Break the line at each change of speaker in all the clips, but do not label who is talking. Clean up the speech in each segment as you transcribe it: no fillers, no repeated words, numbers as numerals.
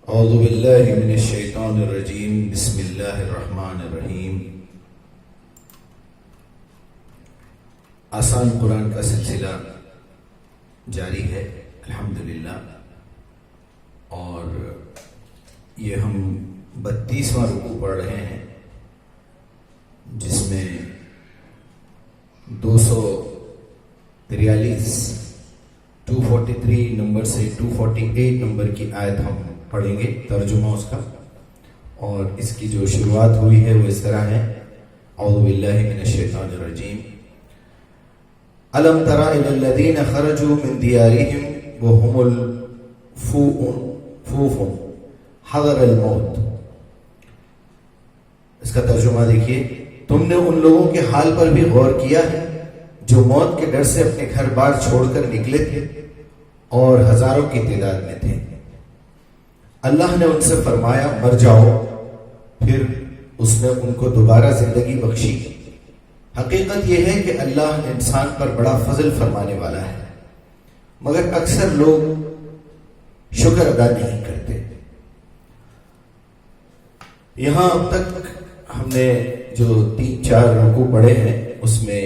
اعوذ باللہ من الشیطان الرجیم بسم اللہ الرحمن الرحیم۔ آسان قرآن کا سلسلہ جاری ہے الحمدللہ، اور یہ ہم 32واں رکوع پڑھ رہے ہیں، جس میں 243 نمبر سے 248 نمبر کی آیت ہم پڑھیں گے، ترجمہ اس کا، اور اس کی جو شروعات ہوئی ہے وہ اس طرح ہے: اعوذ باللہ من الشیطان الرجیم الم تر الی الذین خرجوا من دیارہم وهم الفوف حذر الموت۔ اس کا ترجمہ دیکھیے: تم نے ان لوگوں کے حال پر بھی غور کیا ہے جو موت کے ڈر سے اپنے گھر بار چھوڑ کر نکلے تھے اور ہزاروں کی تعداد میں تھے۔ اللہ نے ان سے فرمایا مر جاؤ، پھر اس نے ان کو دوبارہ زندگی بخشی۔ حقیقت یہ ہے کہ اللہ انسان پر بڑا فضل فرمانے والا ہے، مگر اکثر لوگ شکر ادا نہیں کرتے۔ یہاں اب تک ہم نے جو 3-4 رکوع پڑھے ہیں، اس میں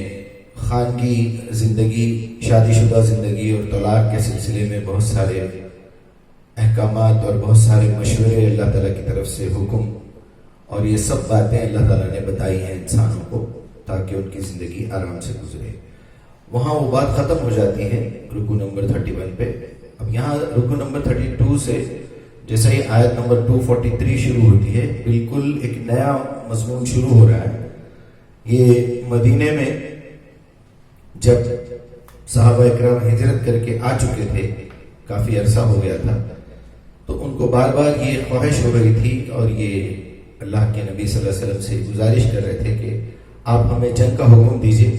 خانگی زندگی، شادی شدہ زندگی اور طلاق کے سلسلے میں بہت سارے احکامات اور بہت سارے مشورے، اللہ تعالیٰ کی طرف سے حکم، اور یہ سب باتیں اللہ تعالیٰ نے بتائی ہیں انسانوں کو تاکہ ان کی زندگی آرام سے گزرے۔ وہاں وہ بات ختم ہو جاتی ہے رکوع نمبر 31 پہ۔ اب یہاں رکوع نمبر 32 سے جیسا ہی آیت نمبر 243 شروع ہوتی ہے، بالکل ایک نیا مضمون شروع ہو رہا ہے۔ یہ مدینے میں جب صحابہ اکرام ہجرت کر کے آ چکے تھے، کافی عرصہ ہو گیا تھا، تو ان کو بار بار یہ خواہش ہو رہی تھی اور یہ اللہ کے نبی صلی اللہ علیہ وسلم سے گزارش کر رہے تھے کہ آپ ہمیں جنگ کا حکم دیجئے،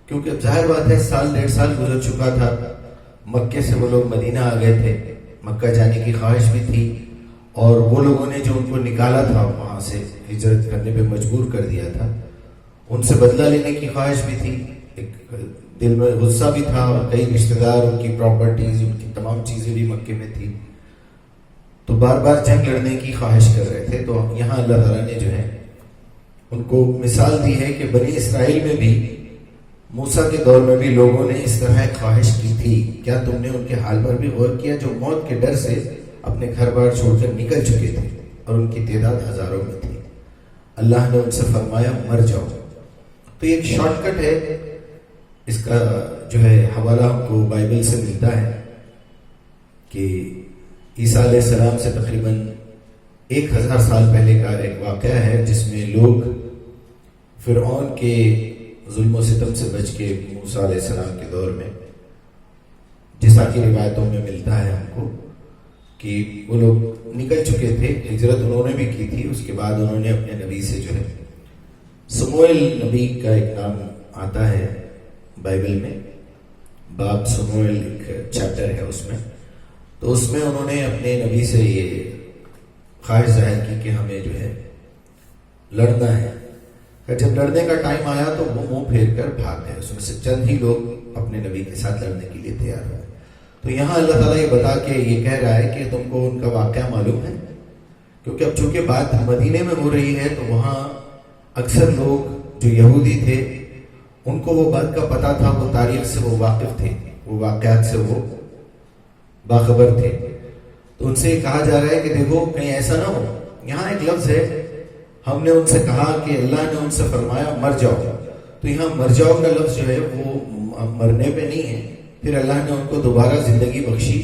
کیونکہ اب ظاہر بات ہے 1.5 سال گزر چکا تھا، مکے سے وہ لوگ مدینہ آ گئے تھے، مکہ جانے کی خواہش بھی تھی، اور وہ لوگوں نے جو ان کو نکالا تھا وہاں سے، ہجرت کرنے پہ مجبور کر دیا تھا، ان سے بدلہ لینے کی خواہش بھی تھی، ایک دل میں غصہ بھی تھا، اور کئی رشتہ دار، ان کی پراپرٹیز، ان کی تمام چیزیں بھی مکے میں تھی، تو بار بار جنگ لڑنے کی خواہش کر رہے تھے۔ تو یہاں اللہ تعالیٰ نے جو ہے ان کو مثال دی ہے کہ بنی اسرائیل میں بھی، موسیٰ کے دور میں بھی لوگوں نے اس طرح ایک خواہش کی تھی۔ کیا تم نے ان کے حال پر بھی غور کیا جو موت کے ڈر سے اپنے گھر بار چھوڑ کر نکل چکے تھے اور ان کی تعداد ہزاروں میں تھی؟ اللہ نے ان سے فرمایا مر جاؤ۔ تو یہ ایک شارٹ کٹ ہے، اس کا جو ہے حوالہ ہم کو بائبل سے ملتا ہے کہ عیسیٰ علیہ السلام سے تقریباً 1000 سال پہلے کا ایک واقعہ ہے، جس میں لوگ فرعون کے ظلم و ستم سے بچ کے موسیٰ علیہ السلام کے دور میں، جیسا کہ روایتوں میں ملتا ہے ہم کو کہ وہ لوگ نکل چکے تھے، ہجرت انہوں نے بھی کی تھی، اس کے بعد انہوں نے اپنے نبی سے جو ہے، سموئیل نبی کا ایک نام آتا ہے بائبل میں، باب سموئیل ایک چیپٹر ہے اس میں، تو اس میں انہوں نے اپنے نبی سے یہ خواہش ظاہر کی کہ ہمیں جو ہے لڑنا ہے۔ جب لڑنے کا ٹائم آیا تو وہ منہ پھیر کر بھاگ گئے، اس میں سے چند ہی لوگ اپنے نبی کے ساتھ لڑنے کے لیے تیار ہوئے۔ تو یہاں اللہ تعالیٰ یہ بتا کے یہ کہہ رہا ہے کہ تم کو ان کا واقعہ معلوم ہے، کیونکہ اب چونکہ بات مدینے میں ہو رہی ہے تو وہاں اکثر لوگ جو یہودی تھے ان کو وہ بات کا پتہ تھا، وہ تاریخ سے وہ واقف تھے، وہ واقعات سے وہ باخبر تھے۔ تو ان سے یہ کہا جا رہا ہے کہ دیکھو کہیں ایسا نہ ہو، یہاں ایک لفظ ہے، ہم نے ان سے کہا کہ اللہ نے ان سے فرمایا مر جاؤ، تو یہاں مر جاؤ کا لفظ جو ہے وہ مرنے پہ نہیں ہے، پھر اللہ نے ان کو دوبارہ زندگی بخشی۔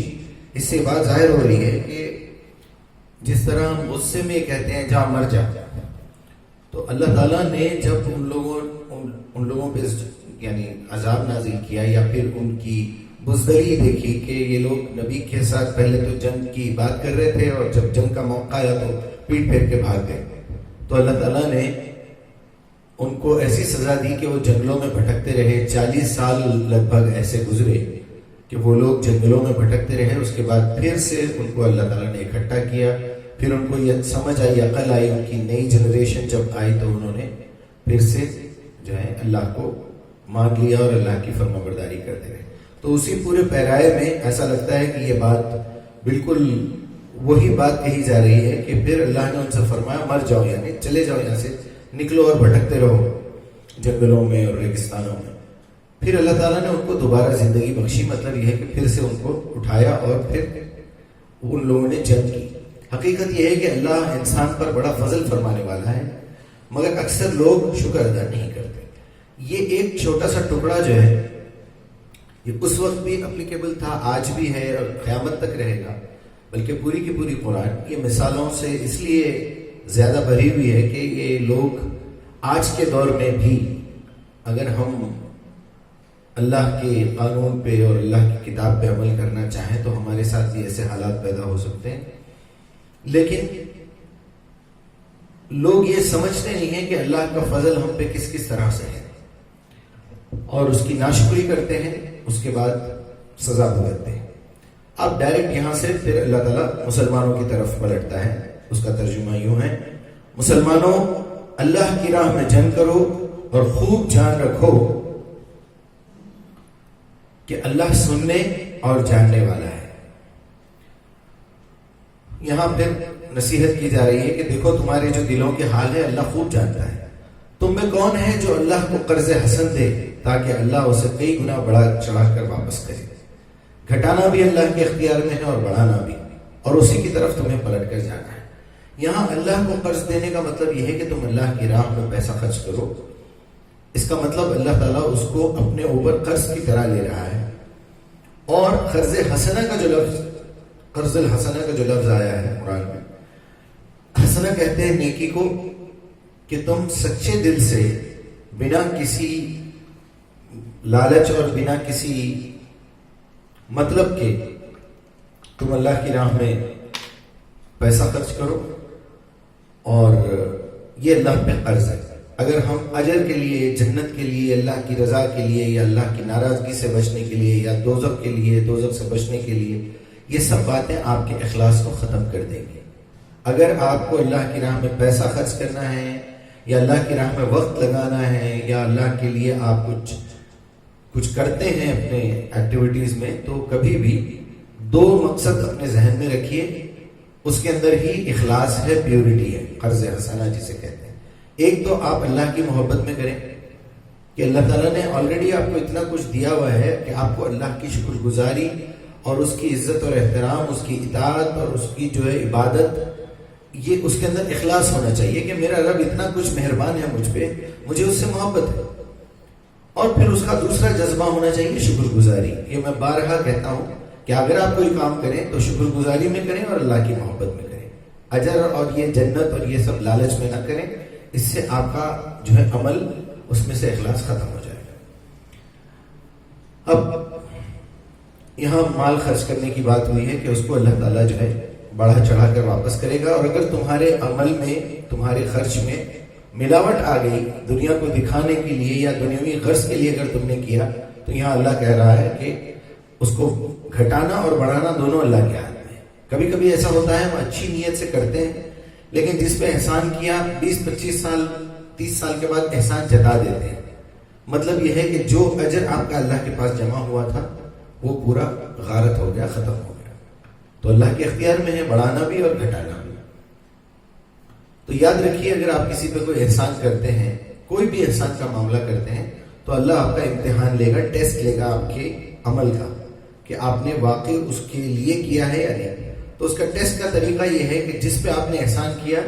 اس سے بات ظاہر ہو رہی ہے کہ جس طرح ہم غصے میں کہتے ہیں جا مر جا، تو اللہ تعالیٰ نے جب ان لوگوں پہ یعنی عذاب نازل کیا، یا پھر ان کی بزدلی دیکھی کہ یہ لوگ نبی کے ساتھ پہلے تو جنگ کی بات کر رہے تھے، اور جب جنگ کا موقع آیا تو پیٹ پھیر کے بھاگ گئے، تو اللہ تعالیٰ نے ان کو ایسی سزا دی کہ وہ جنگلوں میں بھٹکتے رہے۔ 40 سال لگ بھگ ایسے گزرے کہ وہ لوگ جنگلوں میں بھٹکتے رہے۔ اس کے بعد پھر سے ان کو اللہ تعالیٰ نے اکٹھا کیا، پھر ان کو یہ سمجھ آئی، عقل آئی، ان کی نئی جنریشن جب آئی تو انہوں نے پھر سے جو ہے اللہ کو مان لیا اور اللہ کی فرما برداری کرتے رہے۔ تو اسی پورے پیرائے میں ایسا لگتا ہے کہ یہ بات بالکل وہی بات کہی جا رہی ہے کہ پھر اللہ نے ان سے فرمایا مر جاؤ، یعنی چلے جاؤ یہاں سے، نکلو اور بھٹکتے رہو جنگلوں میں اور ریگستانوں میں۔ پھر اللہ تعالیٰ نے ان کو دوبارہ زندگی بخشی، مطلب یہ ہے کہ پھر سے ان کو اٹھایا اور پھر ان لوگوں نے جنگ کی۔ حقیقت یہ ہے کہ اللہ انسان پر بڑا فضل فرمانے والا ہے، مگر اکثر لوگ شکر ادا نہیں کرتے۔ یہ ایک چھوٹا سا ٹکڑا جو ہے یہ اس وقت بھی اپلیکیبل تھا، آج بھی ہے اور قیامت تک رہے گا، بلکہ پوری کی پوری قرآن یہ مثالوں سے اس لیے زیادہ بھری ہوئی ہے کہ یہ لوگ آج کے دور میں بھی اگر ہم اللہ کے قانون پہ اور اللہ کی کتاب پہ عمل کرنا چاہیں تو ہمارے ساتھ بھی ایسے حالات پیدا ہو سکتے ہیں، لیکن لوگ یہ سمجھتے نہیں ہیں کہ اللہ کا فضل ہم پہ کس کس طرح سے ہے، اور اس کی ناشکری کرتے ہیں، اس کے بعد سزا بھگتتے ہیں۔ اب ڈائریکٹ یہاں سے پھر اللہ تعالیٰ مسلمانوں کی طرف پلٹتا ہے، اس کا ترجمہ یوں ہے: مسلمانوں، اللہ کی راہ میں جنگ کرو اور خوب جان رکھو کہ اللہ سننے اور جاننے والا ہے۔ یہاں پھر نصیحت کی جا رہی ہے کہ دیکھو تمہارے جو دلوں کے حال ہے اللہ خوب جانتا ہے۔ تم میں کون ہے جو اللہ کو قرض حسن دے تاکہ اللہ اسے کئی گنا بڑھا چڑھا کر واپس کرے؟ گھٹانا بھی اللہ کے اختیار میں ہے اور بڑھانا بھی، اور اسی کی طرف تمہیں پلٹ کر جانا ہے۔ یہاں اللہ کو قرض دینے کا مطلب یہ ہے کہ تم اللہ کی راہ میں پیسہ خرچ کرو، اس کا مطلب اللہ تعالیٰ اس کو اپنے اوپر قرض کی طرح لے رہا ہے۔ اور قرض حسنہ کا جو لفظ، قرض الحسنہ کا جو لفظ آیا ہے قرآن میں، حسنہ کہتے ہیں نیکی کو، کہ تم سچے دل سے بنا کسی لالچ اور بنا کسی مطلب کے تم اللہ کی راہ میں پیسہ خرچ کرو، اور یہ اللہ پہ قرض ہے۔ اگر ہم اجر کے لیے، جنت کے لیے، اللہ کی رضا کے لیے، یا اللہ کی ناراضگی سے بچنے کے لیے، یا دوزخ کے لیے، دوزخ سے بچنے کے لیے، یہ سب باتیں آپ کے اخلاص کو ختم کر دیں گے۔ اگر آپ کو اللہ کی راہ میں پیسہ خرچ کرنا ہے، یا اللہ کی راہ میں وقت لگانا ہے، یا اللہ کے لیے آپ کچھ کرتے ہیں اپنے ایکٹیویٹیز میں، تو کبھی بھی دو مقصد اپنے ذہن میں رکھیے، اس کے اندر ہی اخلاص ہے، پیورٹی ہے، قرض حسنہ جسے کہتے ہیں۔ ایک تو آپ اللہ کی محبت میں کریں کہ اللہ تعالیٰ نے آلریڈی آپ کو اتنا کچھ دیا ہوا ہے کہ آپ کو اللہ کی شکر گزاری اور اس کی عزت اور احترام، اس کی اطاعت اور اس کی جو ہے عبادت، یہ اس کے اندر اخلاص ہونا چاہیے کہ میرا رب اتنا کچھ مہربان ہے مجھ پہ، مجھے اس سے محبت ہے۔ اور پھر اس کا دوسرا جذبہ ہونا چاہیے شکر گزاری۔ یہ میں بارہا کہتا ہوں کہ اگر آپ کوئی کام کریں تو شکر گزاری میں کریں اور اللہ کی محبت میں کریں، اجر اور یہ جنت اور یہ سب لالچ میں نہ کریں، اس سے آپ کا جو ہے عمل اس میں سے اخلاص ختم ہو جائے گا۔ اب یہاں مال خرچ کرنے کی بات ہوئی ہے کہ اس کو اللہ تعالیٰ جو ہے بڑھا چڑھا کر واپس کرے گا، اور اگر تمہارے عمل میں، تمہارے خرچ میں ملاوٹ آ گئی دنیا کو دکھانے کے لیے یا دنیاوی غرض کے لیے اگر تم نے کیا، تو یہاں اللہ کہہ رہا ہے کہ اس کو گھٹانا اور بڑھانا دونوں اللہ کے ہاتھ میں ہے۔ کبھی کبھی ایسا ہوتا ہے ہم اچھی نیت سے کرتے ہیں، لیکن جس پہ احسان کیا 20-25 سال 30 سال کے بعد احسان جتا دیتے ہیں۔ مطلب یہ ہے کہ جو اجر آپ کا اللہ کے پاس جمع ہوا تھا وہ پورا غارت ہو گیا، ختم ہو گیا۔ تو اللہ کے اختیار میں ہے بڑھانا بھی اور گھٹانا بھی۔ تو یاد رکھیے، اگر آپ کسی پہ کوئی احسان کرتے ہیں، کوئی بھی احسان کا معاملہ کرتے ہیں، تو اللہ آپ کا امتحان لے گا، ٹیسٹ لے گا آپ کے عمل کا، کہ آپ نے واقعی اس کے لیے کیا ہے یا نہیں۔ تو اس کا ٹیسٹ کا طریقہ یہ ہے کہ جس پہ آپ نے احسان کیا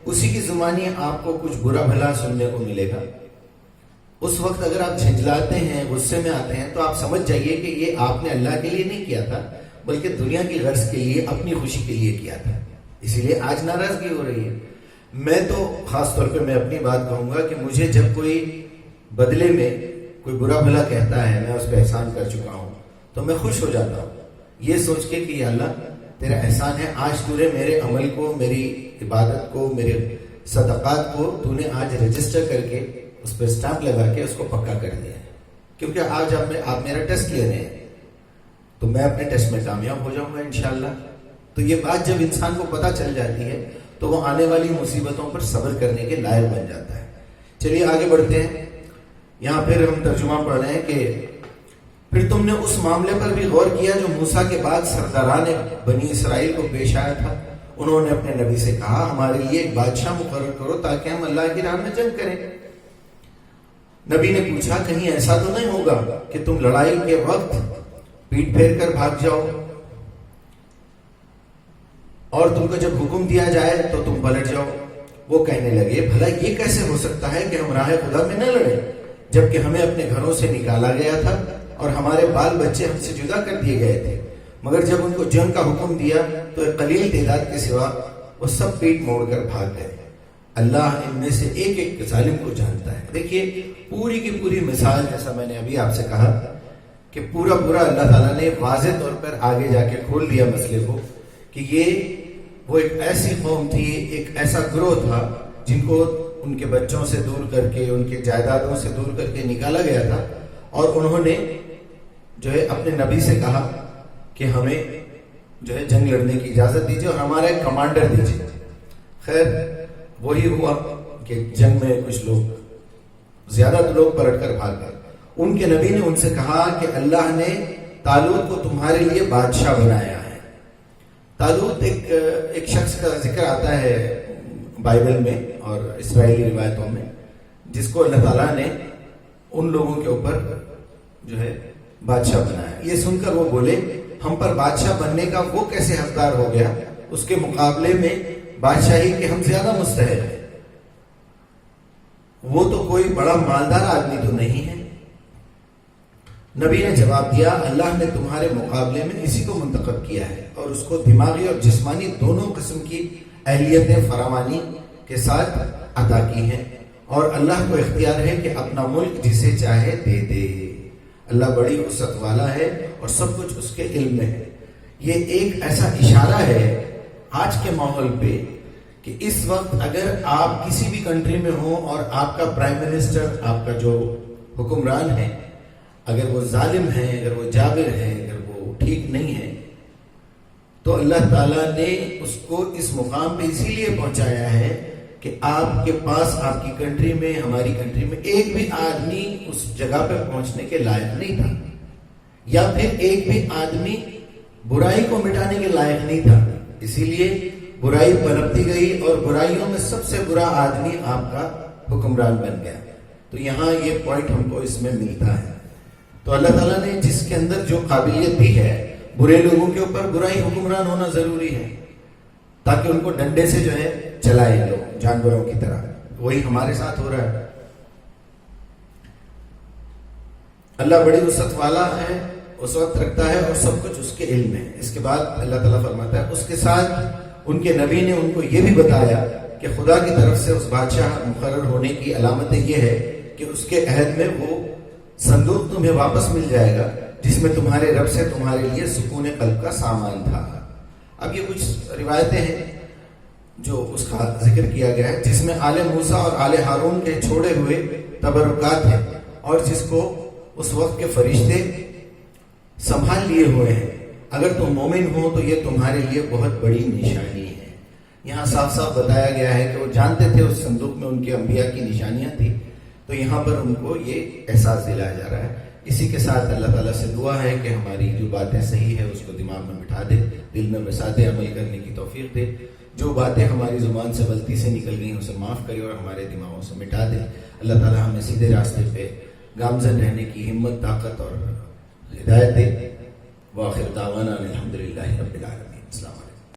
اسی کی زبانی آپ کو کچھ برا بھلا سننے کو ملے گا۔ اس وقت اگر آپ جھنجھلاتے ہیں، غصے میں آتے ہیں، تو آپ سمجھ جائیے کہ یہ آپ نے اللہ کے لیے نہیں کیا تھا، بلکہ دنیا کی غرض کے لیے، اپنی خوشی کے لیے کیا تھا، اسی لیے آج ناراضگی ہو رہی ہے۔ میں تو خاص طور پہ میں اپنی بات کہوں گا کہ مجھے جب کوئی بدلے میں کوئی برا بھلا کہتا ہے، میں اس پہ احسان کر چکا ہوں، تو میں خوش ہو جاتا ہوں یہ سوچ کے کہ یا اللہ تیرا احسان ہے، آج تو نے میرے عمل کو، میری عبادت کو، میرے صدقات کو تو نے آج رجسٹر کر کے اس پہ اسٹامپ لگا کے اس کو پکا کر دیا ہے، کیونکہ آج آپ میرا ٹیسٹ لینے ہیں تو میں اپنے ٹیسٹ میں کامیاب ہو جاؤں گا انشاءاللہ۔ تو یہ بات جب انسان کو پتہ چل جاتی ہے تو وہ آنے والی مصیبتوں پر صبر کرنے کے لائق بن جاتا ہے۔ چلیے آگے بڑھتے ہیں۔ یہاں پھر ہم ترجمہ پڑھ رہے ہیں کہ پھر تم نے اس معاملے پر بھی غور کیا جو موسیٰ کے بعد سرداران بنی اسرائیل کو پیش آیا تھا؟ انہوں نے اپنے نبی سے کہا ہمارے لیے ایک بادشاہ مقرر کرو تاکہ ہم اللہ کی راہ میں جنگ کریں۔ نبی نے پوچھا کہیں ایسا تو نہیں ہوگا کہ تم لڑائی کے وقت پیٹ پھیر کر بھاگ جاؤ اور تم کو جب حکم دیا جائے تو تم پلٹ جاؤ؟ وہ کہنے لگے بھلا یہ کیسے ہو سکتا ہے کہ ہم راہ خدا میں نہ لڑیں جبکہ ہمیں اپنے گھروں سے نکالا گیا تھا اور ہمارے بال بچے ہم سے جدا کر دیے گئے تھے، مگر جب ان کو جنگ کا حکم دیا تو ایک قلیل تعداد کے سوا وہ سب پیٹ موڑ کر بھاگ گئے۔ اللہ ان میں سے ایک ایک ظالم کو جانتا ہے۔ دیکھیے پوری کی پوری مثال، جیسا میں نے ابھی آپ سے کہا کہ پورا اللہ تعالیٰ نے واضح طور پر آگے جا کے کھول دیا مسئلے کو کہ یہ وہ ایک ایسی قوم تھی، ایک ایسا گروہ تھا جن کو ان کے بچوں سے دور کر کے، ان کے جائیدادوں سے دور کر کے نکالا گیا تھا، اور انہوں نے جو ہے اپنے نبی سے کہا کہ ہمیں جو ہے جنگ لڑنے کی اجازت دیجیے اور ہمارا ایک کمانڈر دیجیے۔ خیر وہی ہوا کہ جنگ میں کچھ لوگ، زیادہ لوگ پلٹ کر بھاگ گئے۔ ان کے نبی نے ان سے کہا کہ اللہ نے طالوت کو تمہارے لیے بادشاہ بنایا ہے۔ طالوت ایک شخص کا ذکر آتا ہے بائبل میں اور اسرائیلی روایتوں میں، جس کو اللہ تعالیٰ نے ان لوگوں کے اوپر جو ہے بادشاہ بنایا۔ یہ سن کر وہ بولے ہم پر بادشاہ بننے کا وہ کیسے حقدار ہو گیا، اس کے مقابلے میں بادشاہی کے ہم زیادہ مستحق ہیں، وہ تو کوئی بڑا مالدار آدمی تو نہیں ہے۔ نبی نے جواب دیا اللہ نے تمہارے مقابلے میں اسی کو منتخب کیا ہے اور اس کو دماغی اور جسمانی دونوں قسم کی اہلیتیں فراوانی کے ساتھ عطا کی ہیں، اور اللہ کو اختیار ہے کہ اپنا ملک جسے چاہے دے دے۔ اللہ بڑی وسعت والا ہے اور سب کچھ اس کے علم میں ہے۔ یہ ایک ایسا اشارہ ہے آج کے ماحول پہ کہ اس وقت اگر آپ کسی بھی کنٹری میں ہوں اور آپ کا پرائم منسٹر، آپ کا جو حکمران ہے، اگر وہ ظالم ہے، اگر وہ جابر ہے، اگر وہ ٹھیک نہیں ہے، تو اللہ تعالیٰ نے اس کو اس مقام پہ اسی لیے پہنچایا ہے کہ آپ کے پاس، آپ کی کنٹری میں، ہماری کنٹری میں ایک بھی آدمی اس جگہ پہ پہنچنے کے لائق نہیں تھا، یا پھر ایک بھی آدمی برائی کو مٹانے کے لائق نہیں تھا۔ اسی لیے برائی پنپتی گئی اور برائیوں میں سب سے برا آدمی آپ کا حکمران بن گیا۔ تو یہاں یہ پوائنٹ ہم کو اس میں ملتا ہے۔ تو اللہ تعالیٰ نے جس کے اندر جو قابلیت دی ہے، برے لوگوں کے اوپر برائی حکمران ہونا ضروری ہے تاکہ ان کو ڈنڈے سے جو ہے چلائے لوگ جانوروں کی طرح۔ وہی ہمارے ساتھ ہو رہا ہے۔ اللہ بڑی وسعت والا ہے، وسعت رکھتا ہے اور سب کچھ اس کے علم ہے۔ اس کے بعد اللہ تعالیٰ فرماتا ہے اس کے ساتھ ان کے نبی نے ان کو یہ بھی بتایا کہ خدا کی طرف سے اس بادشاہ مقرر ہونے کی علامتیں یہ ہے کہ اس کے عہد میں وہ صندوق تمہیں واپس مل جائے گا جس میں تمہارے رب سے تمہارے لیے سکون قلب کا سامان تھا۔ اب یہ کچھ روایتیں ہیں جو اس کا ذکر کیا گیا ہے، جس میں آل موسیٰ اور آل ہارون کے چھوڑے ہوئے تبرکات ہیں اور جس کو اس وقت کے فرشتے سنبھال لیے ہوئے ہیں۔ اگر تم مومن ہو تو یہ تمہارے لیے بہت بڑی نشانی ہے۔ یہاں صاف صاف بتایا گیا ہے کہ وہ جانتے تھے اس صندوق میں ان کے انبیاء کی نشانیاں تھیں، تو یہاں پر ان کو یہ احساس دلایا جا رہا ہے۔ اسی کے ساتھ اللہ تعالیٰ سے دعا ہے کہ ہماری جو باتیں صحیح ہے اس کو دماغ میں بٹھا دے، دل میں بسا دے، عمل کرنے کی توفیق دے۔ جو باتیں ہماری زبان سے غلطی سے نکل گئی اسے معاف کرے اور ہمارے دماغوں سے مٹا دے۔ اللہ تعالیٰ ہمیں سیدھے راستے پہ گامزن رہنے کی ہمت، طاقت اور ہدایت دے۔ وآخر دعوانا الحمدللہ رب العالمین۔ السلام علیکم۔